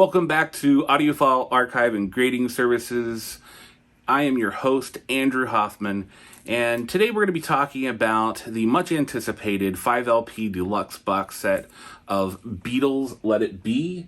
Welcome back to Audiophile Archive and Grading Services. I am your host, Andrew Hoffman, and today we're going to be talking about the much anticipated 5LP Deluxe box set of Beatles Let It Be.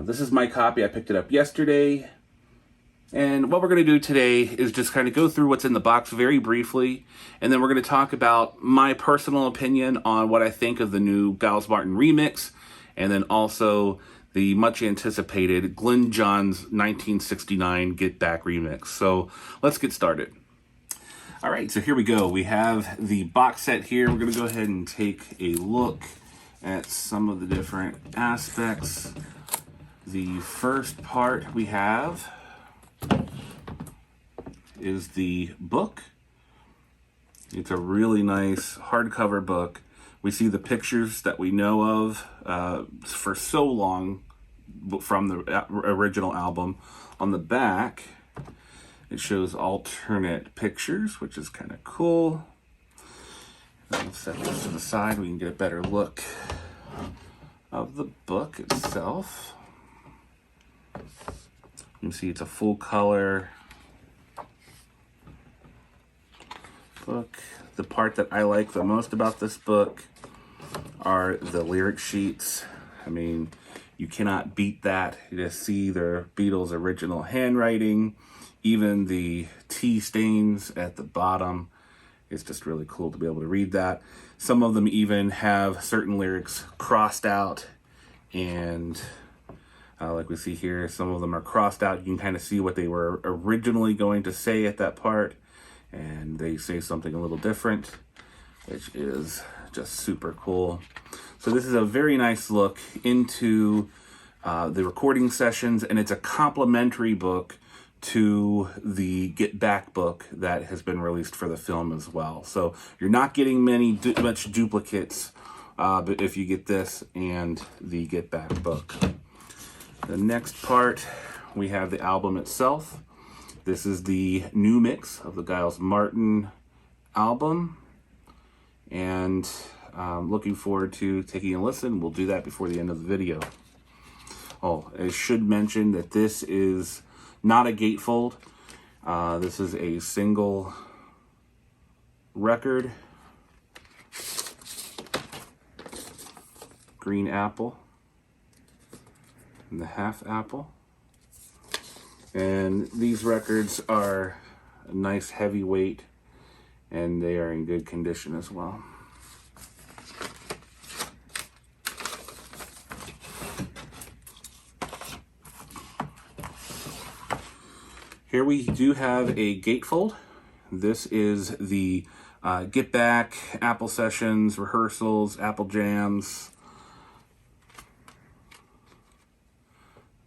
This is my copy. I picked it up yesterday. And what we're going to do today is just kind of go through what's in the box very briefly, and then we're going to talk about my personal opinion on what I think of the new Giles Martin remix, and then also the much anticipated Glyn Johns 1969 Get Back remix. So let's get started. All right, so here we go. We have the box set here. We're going to go ahead and take a look at some of the different aspects. The first part we have is the book. It's a really nice hardcover book. We see the pictures that we know of for so long from the original album. On the back, it shows alternate pictures, which is kind of cool. Let's set this to the side. We can get a better look of the book itself. You can see it's a full color book. The part that I like the most about this book are the lyric sheets. I mean, you cannot beat that. You just see the Beatles' original handwriting, even the tea stains at the bottom. It's just really cool to be able to read that. Some of them even have certain lyrics crossed out, and like we see here, some of them are crossed out. You can kind of see what they were originally going to say at that part, and they say something a little different, which is just super cool. So this is a very nice look into the recording sessions, and it's a complimentary book to the Get Back book that has been released for the film as well. So you're not getting much duplicates, but if you get this and the Get Back book. The next part, we have the album itself. This is the new mix of the Giles Martin album, and looking forward to taking a listen. We'll do that before the end of the video. Oh, I should mention that this is not a gatefold. This is a single record. Green apple and the half apple. And these records are a nice heavyweight, and they are in good condition as well. Here we do have a gatefold. This is the Get Back, Apple Sessions, Rehearsals, Apple Jams.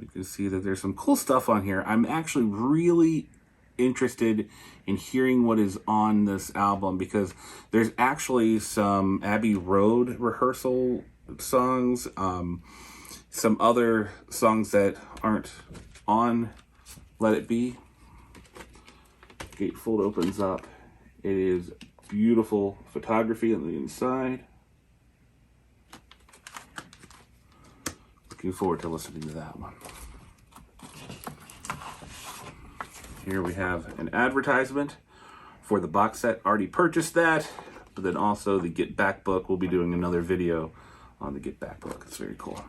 You can see that there's some cool stuff on here. I'm actually really interested in hearing what is on this album, because there's actually some Abbey Road rehearsal songs, some other songs that aren't on Let It Be. Gatefold opens up. It is beautiful photography on the inside. Looking forward to listening to that one. Here we have an advertisement for the box set. Already purchased that, but then also the Get Back book. We'll be doing another video on the Get Back book. It's very cool.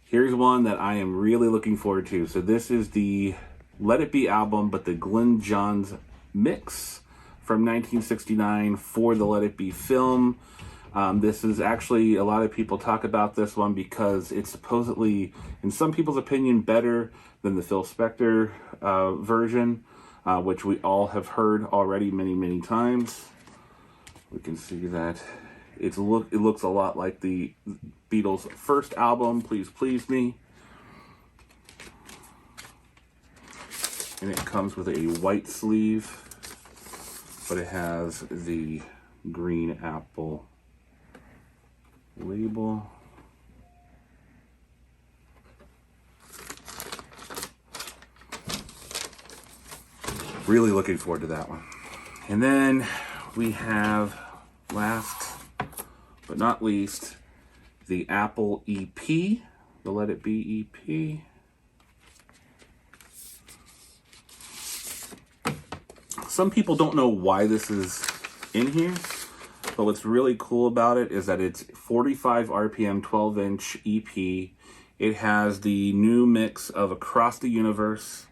Here's one that I am really looking forward to. So this is the Let It Be album, but the Glyn Johns mix from 1969 for the Let It Be film. This is actually, a lot of people talk about this one because it's supposedly, in some people's opinion, better than the Phil Spector version, which we all have heard already many times. We can see that it looks a lot like the Beatles' first album, Please Please Me. And it comes with a white sleeve, but it has the green apple label. Really looking forward to that one. And then we have, last but not least, the Apple EP, the Let It Be EP. Some people don't know why this is in here, but what's really cool about it is that it's 45 RPM, 12-inch EP. It has the new mix of Across the Universe.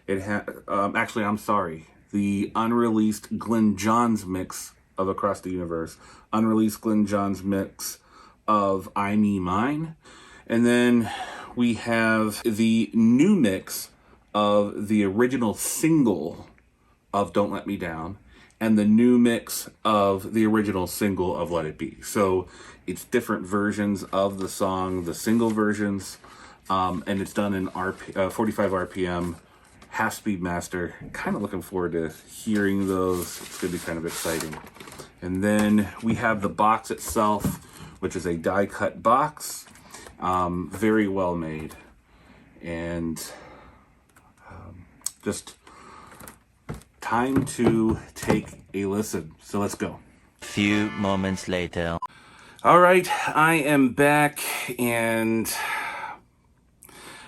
It has, actually, I'm sorry, the unreleased Glenn Johns mix of Across the Universe, unreleased Glenn Johns mix of I Me Mine, and then we have the new mix of the original single of Don't Let Me Down, and the new mix of the original single of Let It Be. So it's different versions of the song, the single versions, and it's done in 45 RPM, half-speed master. Kind of looking forward to hearing those. It's going to be kind of exciting. And then we have the box itself, which is a die-cut box, very well made, and just time to take a listen. So let's go. Few moments later. All right, I am back, and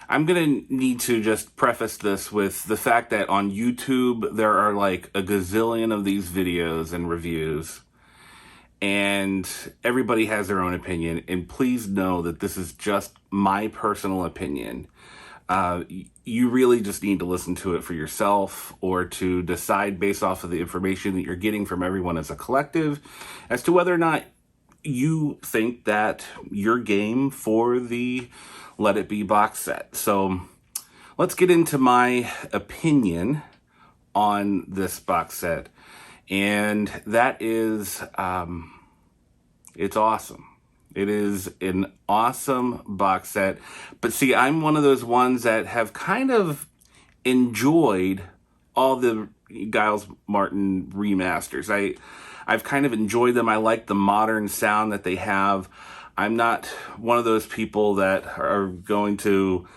I'm gonna need to just preface this with the fact that on YouTube there are like a gazillion of these videos and reviews, and everybody has their own opinion, and please know that this is just my personal opinion. You really just need to listen to it for yourself, or to decide based off of the information that you're getting from everyone as a collective as to whether or not you think that you're game for the Let It Be box set. So let's get into my opinion on this box set. And that is, it's awesome. It is an awesome box set. But see, I'm one of those ones that have kind of enjoyed all the Giles Martin remasters. I've kind of enjoyed them. I like the modern sound that they have. I'm not one of those people that are going to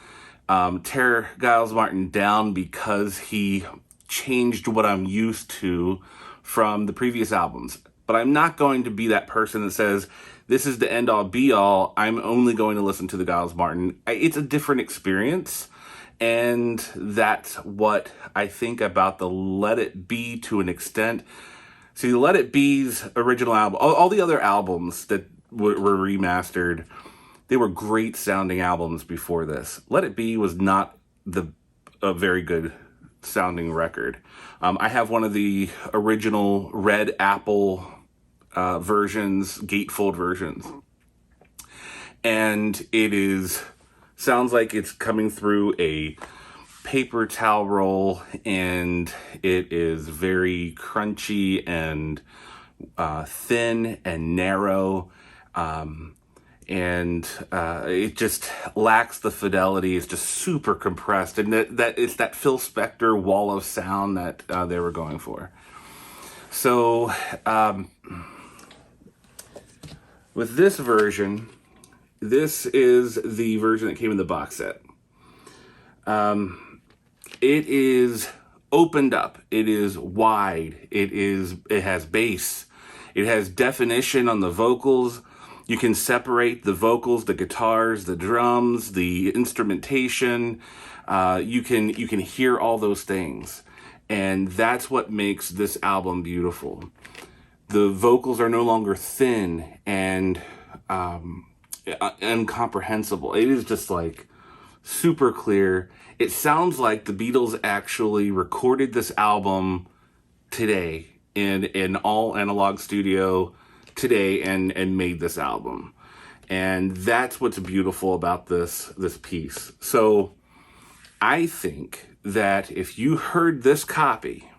tear Giles Martin down because he changed what I'm used to from the previous albums. But I'm not going to be that person that says, this is the end all be all, I'm only going to listen to the Giles Martin. It's a different experience, and that's what I think about the Let It Be to an extent. See, Let It Be's original album, all the other albums that were remastered, they were great sounding albums before this. Let It Be was not a very good sounding record. I have one of the original Red Apple versions, gatefold versions, and it sounds like it's coming through a paper towel roll, and it is very crunchy and thin and narrow, and it just lacks the fidelity. It's just super compressed, and that it's that Phil Spector wall of sound that they were going for. So with this version, this is the version that came in the box set. It is opened up. It is wide. It has bass. It has definition on the vocals. You can separate the vocals, the guitars, the drums, the instrumentation. You can hear all those things. And that's what makes this album beautiful. The vocals are no longer thin and incomprehensible. It is just like super clear. It sounds like the Beatles actually recorded this album today in all analog studio today and made this album. And that's what's beautiful about this piece. So I think that if you heard this copy,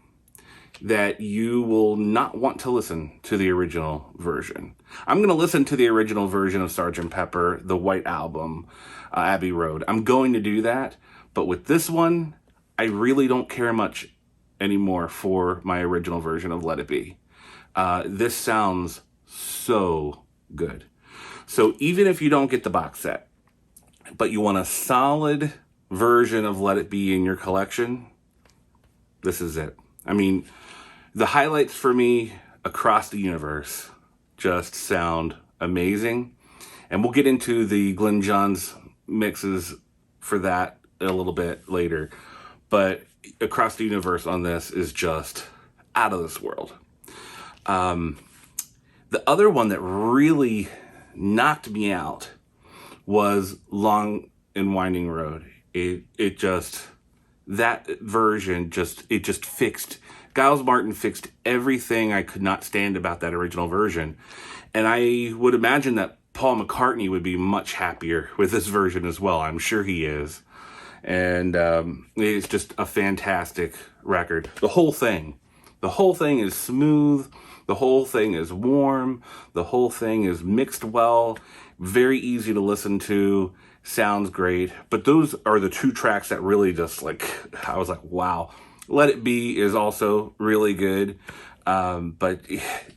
that you will not want to listen to the original version. I'm going to listen to the original version of Sgt. Pepper, the White Album, Abbey Road. I'm going to do that. But with this one, I really don't care much anymore for my original version of Let It Be. This sounds so good. So even if you don't get the box set, but you want a solid version of Let It Be in your collection, this is it. I mean, the highlights for me, Across the Universe, just sound amazing. And we'll get into the Glenn Johns mixes for that a little bit later. But Across the Universe on this is just out of this world. The other one that really knocked me out was Long and Winding Road. It just, that version just fixed, Giles Martin fixed everything I could not stand about that original version. And I would imagine that Paul McCartney would be much happier with this version as well. I'm sure he is. And it's just a fantastic record. The whole thing is smooth. The whole thing is warm. The whole thing is mixed well. Very easy to listen to. Sounds great. But those are the two tracks that really just I was like, wow. Let It Be is also really good. But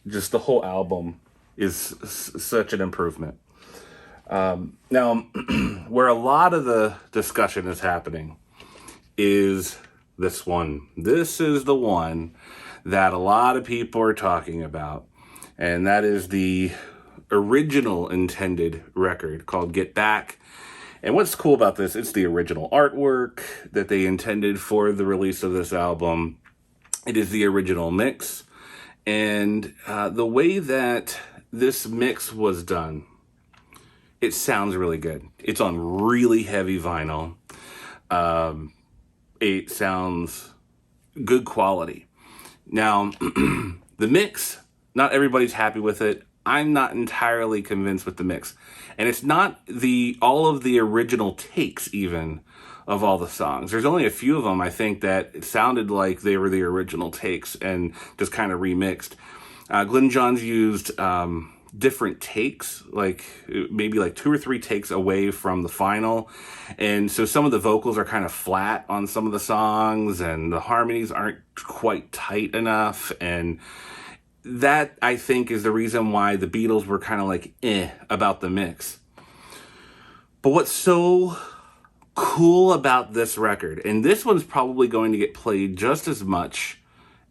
just the whole album is such an improvement. Now, where a lot of the discussion is happening is this one. This is the one that a lot of people are talking about, and that is the original intended record called Get Back. And what's cool about this, it's the original artwork that they intended for the release of this album. It is the original mix, and the way that this mix was done, it sounds really good. It's on really heavy vinyl. It sounds good quality. Now, the mix, not everybody's happy with it. I'm not entirely convinced with the mix. And it's not all of the original takes even of all the songs. There's only a few of them, I think, that it sounded like they were the original takes and just kind of remixed. Glenn Johns used different takes, maybe 2 or 3 takes away from the final. And so some of the vocals are kind of flat on some of the songs, and the harmonies aren't quite tight enough. And that, I think, is the reason why the Beatles were kind of about the mix. But what's so cool about this record, and this one's probably going to get played just as much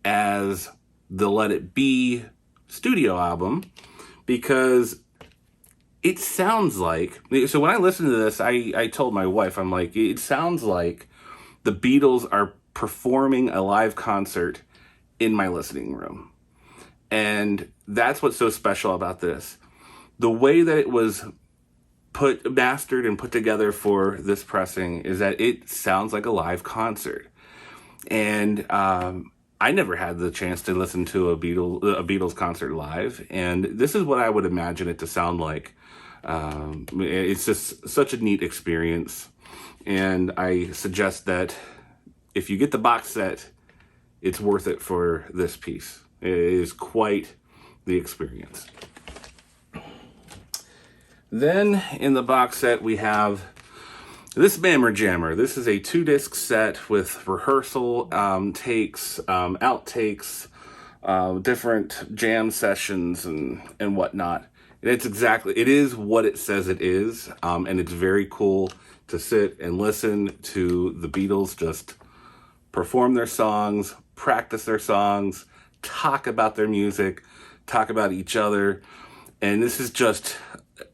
as the Let It Be studio album, because it sounds like, so when I listened to this, I told my wife, I'm like, it sounds like the Beatles are performing a live concert in my listening room. And that's what's so special about this. The way that it was mastered and put together for this pressing is that it sounds like a live concert. And I never had the chance to listen to a Beatles concert live, and this is what I would imagine it to sound like. It's just such a neat experience, and I suggest that if you get the box set, it's worth it for this piece. It is quite the experience. Then in the box set we have this Mammer Jammer. This is a 2-disc set with rehearsal takes, outtakes, different jam sessions and whatnot. And it is what it says it is. And it's very cool to sit and listen to the Beatles just perform their songs, practice their songs, talk about their music, talk about each other. And this is just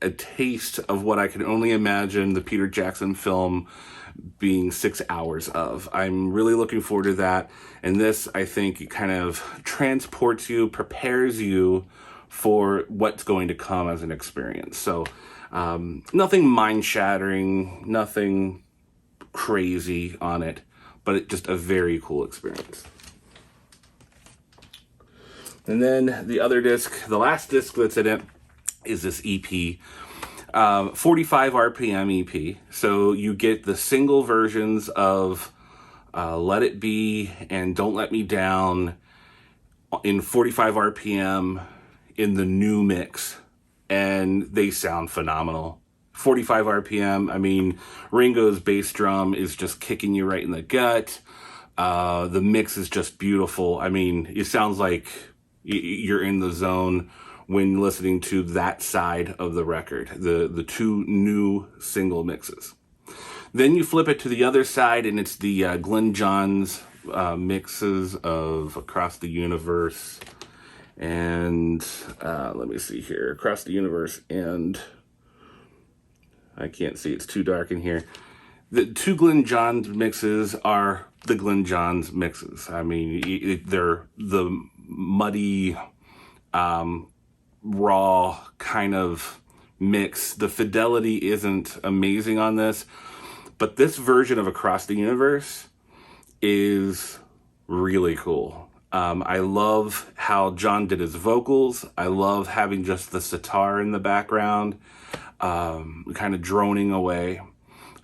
a taste of what I can only imagine the Peter Jackson film being 6 hours of. I'm really looking forward to that. And this, I think, it kind of transports you, prepares you for what's going to come as an experience. So nothing mind-shattering, nothing crazy on it, but it's just a very cool experience. And then the other disc, the last disc that's in it, is this EP, 45 RPM EP. So you get the single versions of Let It Be and Don't Let Me Down in 45 RPM in the new mix, and they sound phenomenal. 45 RPM, I mean, Ringo's bass drum is just kicking you right in the gut. The mix is just beautiful. I mean, it sounds like you're in the zone when listening to that side of the record, the two new single mixes. Then you flip it to the other side, and it's the Glenn Johns mixes of Across the Universe and let me see here, Across the Universe and I can't see, it's too dark in here. The two Glenn Johns mixes are the Glenn Johns mixes. I mean, they're the muddy, raw kind of mix. The fidelity isn't amazing on this, but this version of Across the Universe is really cool. I love how John did his vocals. I love having just the sitar in the background, kind of droning away.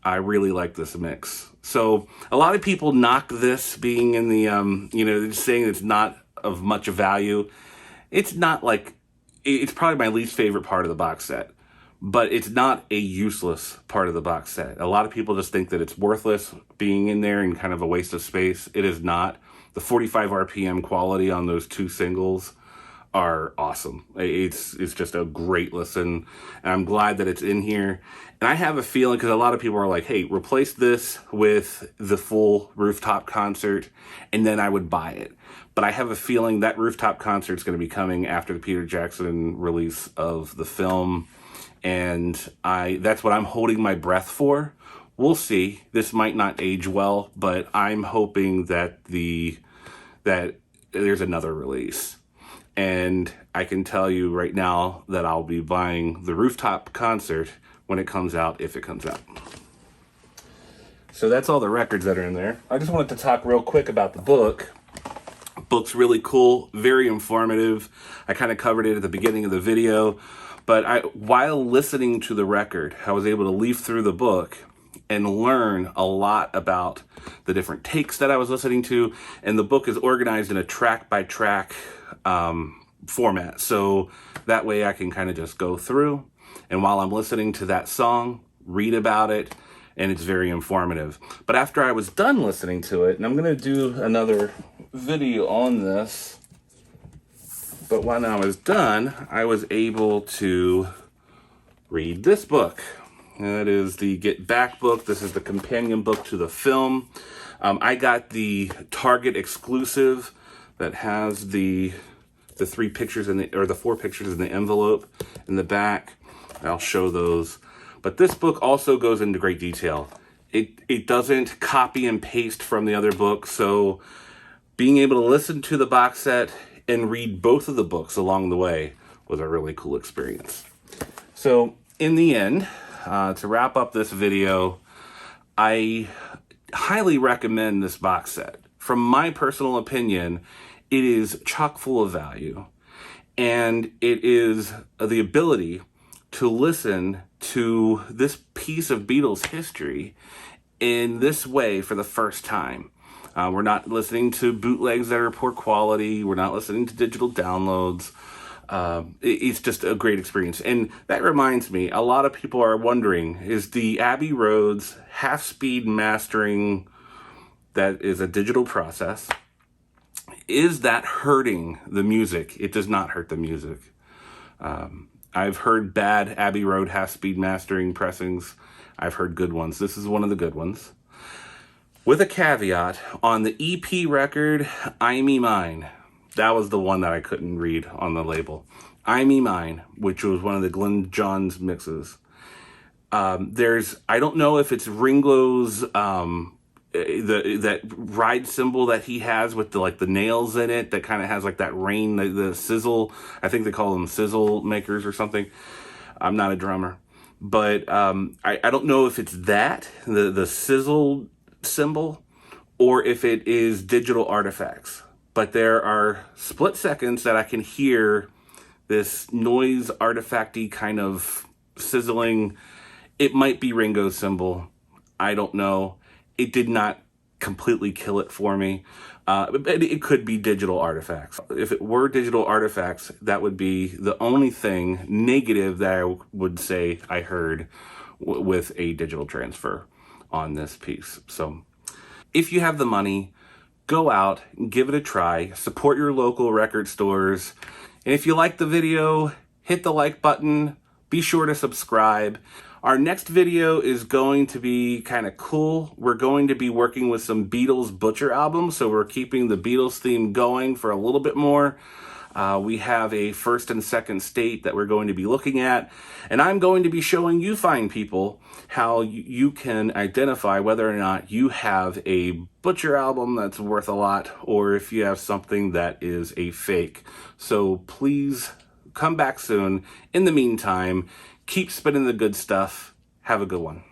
I really like this mix. So a lot of people knock this being in the, they're saying it's not of much value. It's not like, it's probably my least favorite part of the box set, but it's not a useless part of the box set. A lot of people just think that it's worthless being in there and kind of a waste of space. It is not. The 45 RPM quality on those two singles are awesome. It's just a great listen, and I'm glad that it's in here. And I have a feeling, because a lot of people are like, hey, replace this with the full Rooftop concert, and then I would buy it. But I have a feeling that Rooftop concert is going to be coming after the Peter Jackson release of the film, and that's what I'm holding my breath for. We'll see. This might not age well, but I'm hoping that that there's another release. And I can tell you right now that I'll be buying the Rooftop concert when it comes out, if it comes out. So that's all the records that are in there. I just wanted to talk real quick about the book. Book's really cool, very informative. I kind of covered it at the beginning of the video, but while listening to the record, I was able to leaf through the book and learn a lot about the different takes that I was listening to. And the book is organized in a track-by-track format. So that way I can kind of just go through, and while I'm listening to that song, read about it, and it's very informative. But after I was done listening to it, and I'm going to do another video on this, but when I was done, I was able to read this book. And that is the Get Back book. This is the companion book to the film. I got the Target exclusive that has the 3 pictures or the 4 pictures in the envelope in the back. I'll show those. But this book also goes into great detail. It doesn't copy and paste from the other book, so being able to listen to the box set and read both of the books along the way was a really cool experience. So in the end, to wrap up this video, I highly recommend this box set. From my personal opinion, it is chock full of value, and it is the ability to listen to this piece of Beatles history in this way for the first time. We're not listening to bootlegs that are poor quality. We're not listening to digital downloads. It's just a great experience. And that reminds me, a lot of people are wondering, is the Abbey Road's half-speed mastering that is a digital process, is that hurting the music? It does not hurt the music. I've heard bad Abbey Road half-speed mastering pressings. I've heard good ones. This is one of the good ones. With a caveat, on the EP record, I Me Mine, that was the one that I couldn't read on the label. I Me Mine, which was one of the Glenn Johns mixes. I don't know if it's Ringo's, that ride cymbal that he has with the nails in it that kind of has like that rain, the sizzle. I think they call them sizzle makers or something. I'm not a drummer, but I don't know if it's that, the sizzle cymbal, or if it is digital artifacts. But there are split seconds that I can hear this noise artifacty kind of sizzling. It might be Ringo's cymbal. I don't know. It did not completely kill it for me. It could be digital artifacts. If it were digital artifacts, that would be the only thing negative that I would say I heard with a digital transfer on this piece. So if you have the money, go out and give it a try. Support your local record stores. And if you like the video, hit the like button. Be sure to subscribe. Our next video is going to be kind of cool. We're going to be working with some Beatles Butcher albums, so we're keeping the Beatles theme going for a little bit more. We have a first and second state that we're going to be looking at, and I'm going to be showing you fine people how you can identify whether or not you have a Butcher album that's worth a lot, or if you have something that is a fake. So please come back soon. In the meantime, keep spinning the good stuff. Have a good one.